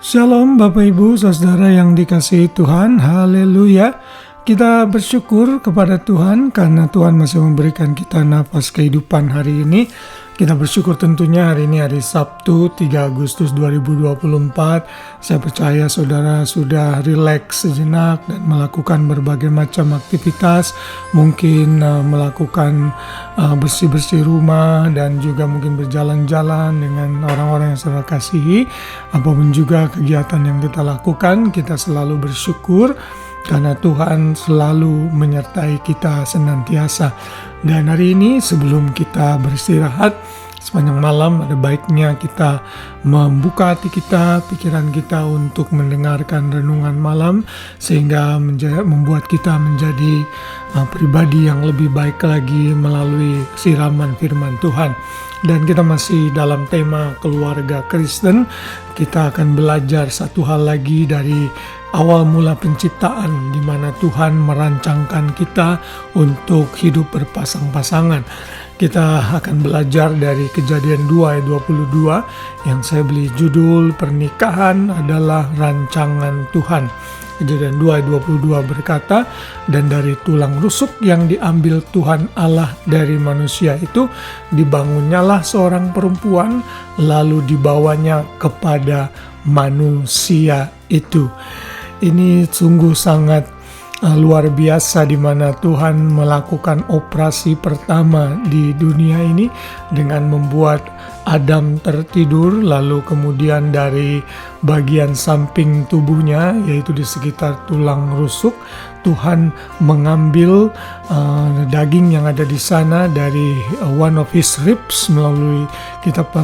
Shalom Bapak Ibu Saudara yang dikasihi Tuhan, haleluya. Kita bersyukur kepada Tuhan karena Tuhan masih memberikan kita nafas kehidupan hari ini. Kita bersyukur tentunya hari ini hari Sabtu 3 Agustus 2024. Saya percaya saudara sudah rileks sejenak dan melakukan berbagai macam aktivitas. Mungkin melakukan bersih-bersih rumah dan juga mungkin berjalan-jalan dengan orang-orang yang saudara kasihi. Apapun juga kegiatan yang kita lakukan, kita selalu bersyukur karena Tuhan selalu menyertai kita senantiasa. Dan hari ini sebelum kita beristirahat sepanjang malam, ada baiknya kita membuka hati kita, pikiran kita untuk mendengarkan renungan malam sehingga membuat kita menjadi pribadi yang lebih baik lagi melalui siraman firman Tuhan. Dan kita masih dalam tema keluarga Kristen. Kita akan belajar satu hal lagi dari awal mula penciptaan, di mana Tuhan merancangkan kita untuk hidup berpasang-pasangan. Kita akan belajar dari Kejadian 2 ayat 22 yang saya beri judul Pernikahan adalah Rancangan Tuhan. Kejadian 2 ayat 22 berkata, "Dan dari tulang rusuk yang diambil Tuhan Allah dari manusia itu, dibangunnyalah seorang perempuan, lalu dibawanya kepada manusia itu." Ini sungguh sangat luar biasa, di mana Tuhan melakukan operasi pertama di dunia ini dengan membuat Adam tertidur, lalu kemudian dari bagian samping tubuhnya, yaitu di sekitar tulang rusuk, Tuhan mengambil daging yang ada di sana dari one of his ribs melalui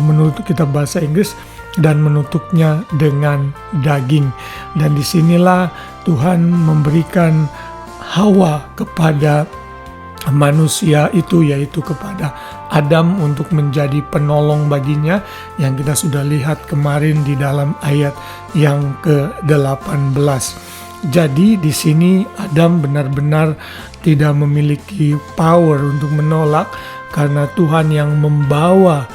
menurut kitab bahasa Inggris, dan menutupnya dengan daging. Dan disinilah Tuhan memberikan Hawa kepada manusia itu, yaitu kepada Adam untuk menjadi penolong baginya, yang kita sudah lihat kemarin di dalam ayat yang ke-18. Jadi di sini Adam benar-benar tidak memiliki power untuk menolak, karena Tuhan yang membawa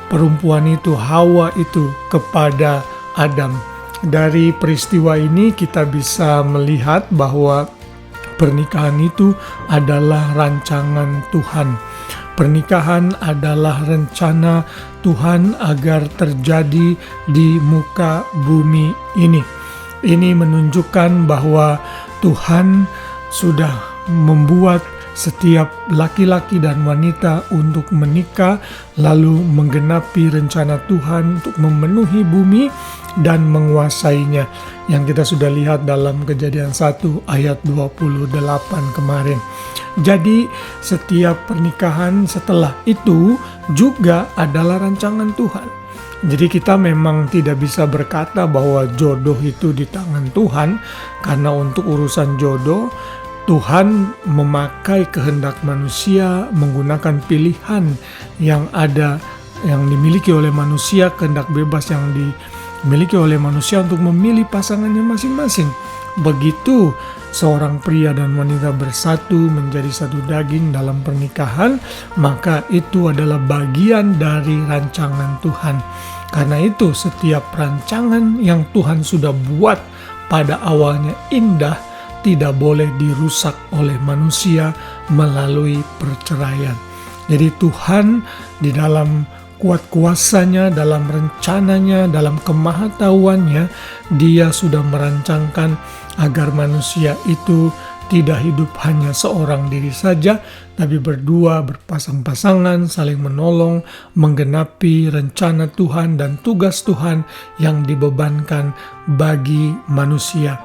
perempuan itu, Hawa itu, kepada Adam. Dari peristiwa ini kita bisa melihat bahwa pernikahan itu adalah rancangan Tuhan. Pernikahan adalah rencana Tuhan agar terjadi di muka bumi ini. Ini menunjukkan bahwa Tuhan sudah membuat setiap laki-laki dan wanita untuk menikah, lalu menggenapi rencana Tuhan untuk memenuhi bumi dan menguasainya, yang kita sudah lihat dalam Kejadian 1 ayat 28 kemarin. Jadi setiap pernikahan setelah itu juga adalah rancangan Tuhan. Jadi kita memang tidak bisa berkata bahwa jodoh itu di tangan Tuhan, karena untuk urusan jodoh Tuhan memakai kehendak manusia, menggunakan pilihan yang ada, yang dimiliki oleh manusia, kehendak bebas yang dimiliki oleh manusia untuk memilih pasangannya masing-masing. Begitu seorang pria dan wanita bersatu menjadi satu daging dalam pernikahan, maka itu adalah bagian dari rancangan Tuhan. Karena itu setiap rancangan yang Tuhan sudah buat pada awalnya indah, tidak boleh dirusak oleh manusia melalui perceraian. Jadi Tuhan di dalam kuat kuasanya, dalam rencananya, dalam kemahatauannya, Dia sudah merancangkan agar manusia itu tidak hidup hanya seorang diri saja, tapi berdua, berpasang-pasangan, saling menolong, menggenapi rencana Tuhan dan tugas Tuhan yang dibebankan bagi manusia.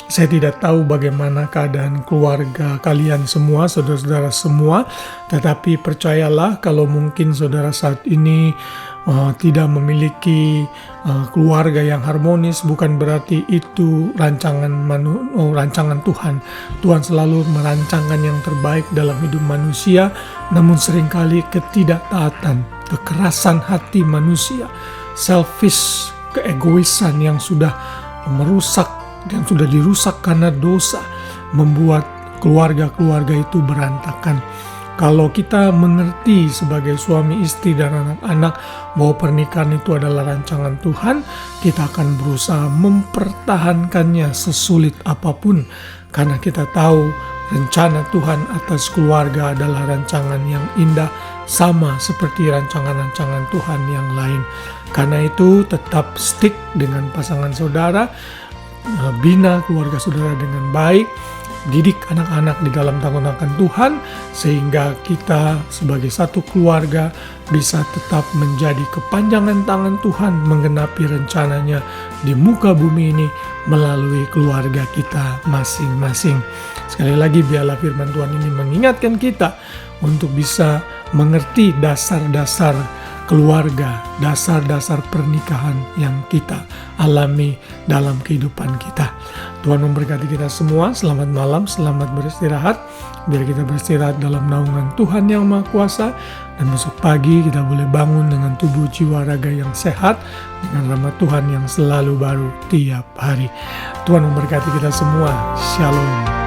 Saya tidak tahu bagaimana keadaan keluarga kalian semua, saudara-saudara semua, tetapi percayalah kalau mungkin saudara saat ini tidak memiliki keluarga yang harmonis, bukan berarti itu rancangan Tuhan. Tuhan selalu merancangkan yang terbaik dalam hidup manusia, namun seringkali ketidaktaatan, kekerasan hati manusia, selfish, keegoisan yang sudah merusak, yang sudah dirusak karena dosa, membuat keluarga-keluarga itu berantakan. Kalau kita mengerti sebagai suami istri dan anak-anak bahwa pernikahan itu adalah rancangan Tuhan, kita akan berusaha mempertahankannya sesulit apapun. Karena kita tahu rencana Tuhan atas keluarga adalah rancangan yang indah, sama seperti rancangan-rancangan Tuhan yang lain. Karena itu tetap stick dengan pasangan saudara, bina keluarga saudara dengan baik, didik anak-anak di dalam takut akan Tuhan, sehingga kita sebagai satu keluarga bisa tetap menjadi kepanjangan tangan Tuhan menggenapi rencananya di muka bumi ini melalui keluarga kita masing-masing. Sekali lagi biarlah firman Tuhan ini mengingatkan kita untuk bisa mengerti dasar-dasar keluarga, dasar-dasar pernikahan yang kita alami dalam kehidupan kita. Tuhan memberkati kita semua. Selamat malam, selamat beristirahat. Biar kita beristirahat dalam naungan Tuhan yang Maha Kuasa, dan besok pagi kita boleh bangun dengan tubuh jiwa raga yang sehat, dengan rahmat Tuhan yang selalu baru tiap hari. Tuhan memberkati kita semua. Shalom.